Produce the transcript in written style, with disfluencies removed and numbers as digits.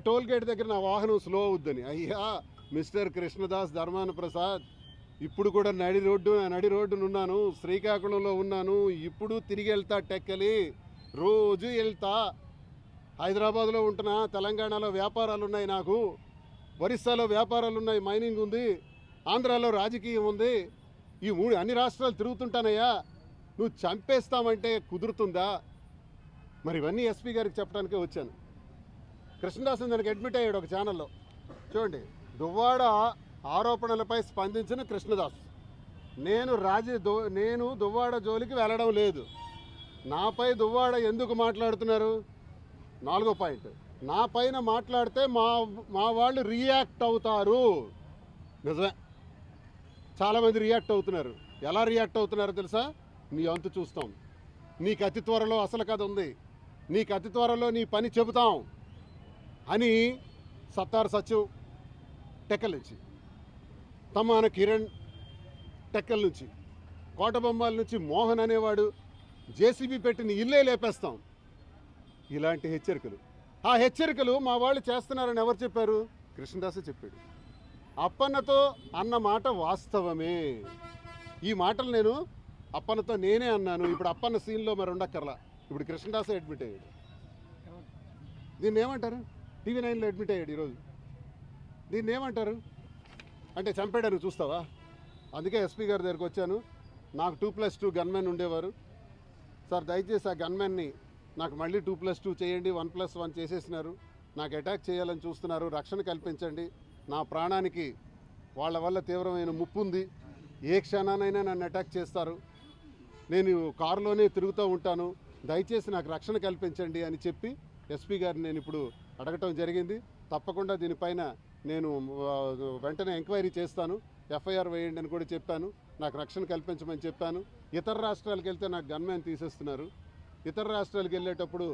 Toll gate దగ్గర నా వాహనం స్లో అవుద్దని. అయ్యా మిస్టర్ కృష్ణదాస్ ధర్మాన ప్రసాద్, ఇప్పుడు కూడా నడి రోడ్డునున్నాను, శ్రీకాకుళంలో ఉన్నాను, ఇప్పుడు తిరిగి వెళ్తా టెక్కలి, రోజు వెళ్తా. హైదరాబాద్లో ఉంటున్నా, తెలంగాణలో వ్యాపారాలు ఉన్నాయి, నాకు ఒరిస్సాలో వ్యాపారాలు ఉన్నాయి, మైనింగ్ ఉంది, ఆంధ్రాలో రాజకీయం ఉంది, ఈ అన్ని రాష్ట్రాలు తిరుగుతుంటానయ్యా. నువ్వు చంపేస్తామంటే కుదురుతుందా? మరి ఇవన్నీ ఎస్పీ గారికి చెప్పడానికే వచ్చాను. కృష్ణదాస్ దానికి అడ్మిట్ అయ్యాడు ఒక ఛానల్లో, చూడండి. దువ్వాడ ఆరోపణలపై స్పందించిన కృష్ణదాస్, నేను దువ్వాడ జోలికి వెళ్ళడం లేదు. నాపై దువ్వాడ ఎందుకు మాట్లాడుతున్నారు? 4వ పాయింట్, నా పైన మాట్లాడితే మా వాళ్ళు రియాక్ట్ అవుతారు. నిజమే, చాలామంది రియాక్ట్ అవుతున్నారు. ఎలా రియాక్ట్ అవుతున్నారో తెలుసా? నీ అంతు చూస్తాం, నీకు అతి త్వరలో అసలు కథ ఉంది, నీకు అతి త్వరలో నీ పని చెబుతాం అని సత్తార్ సచివ్ టెక్కల్ నుంచి, తమాన కిరణ్ టెక్కల్ నుంచి, కోటబొమ్మాల నుంచి మోహన్ అనేవాడు జేసీబీ పెట్టిన ఇల్లే లేపేస్తాం, ఇలాంటి హెచ్చరికలు. ఆ హెచ్చరికలు మా వాళ్ళు చేస్తున్నారని ఎవరు చెప్పారు? కృష్ణదాసే చెప్పాడు. అప్పన్నతో అన్న మాట వాస్తవమే. ఈ మాటలు నేను అప్పన్నతో నేనే అన్నాను. ఇప్పుడు అప్పన్న సీన్లో మరి ఉండక్కర్లా, ఇప్పుడు కృష్ణదాసే అడ్మిట్ అయ్యాడు. దీన్ని ఏమంటారు? TV9లో అడ్మిట్ అయ్యాడు ఈరోజు. దీన్ని ఏమంటారు? అంటే చంపాడని చూస్తావా? అందుకే ఎస్పీ గారి దగ్గరికి వచ్చాను. నాకు 2+2 గన్మెన్ ఉండేవారు. సార్ దయచేసి ఆ గన్మెన్ని నాకు మళ్ళీ 2+2 చేయండి, 1+1 చేసేసినారు, నాకు అటాక్ చేయాలని చూస్తున్నారు, రక్షణ కల్పించండి, నా ప్రాణానికి వాళ్ళ వల్ల తీవ్రమైన ముప్పు ఉంది, ఏ క్షణానైనా నన్ను అటాక్ చేస్తారు, నేను కారులోనే తిరుగుతూ ఉంటాను, దయచేసి నాకు రక్షణ కల్పించండి అని చెప్పి ఎస్పీ గారిని నేను ఇప్పుడు అడగటం జరిగింది. తప్పకుండా దీనిపైన నేను వెంటనే ఎంక్వైరీ చేస్తాను, ఎఫ్ఐఆర్ వేయండి అని కూడా చెప్పాను, నాకు రక్షణ కల్పించమని చెప్పాను. ఇతర రాష్ట్రాలకు వెళ్తే నాకు గన్మ్యాన్ తీసేస్తున్నారు. ఇతర రాష్ట్రాలకు వెళ్ళేటప్పుడు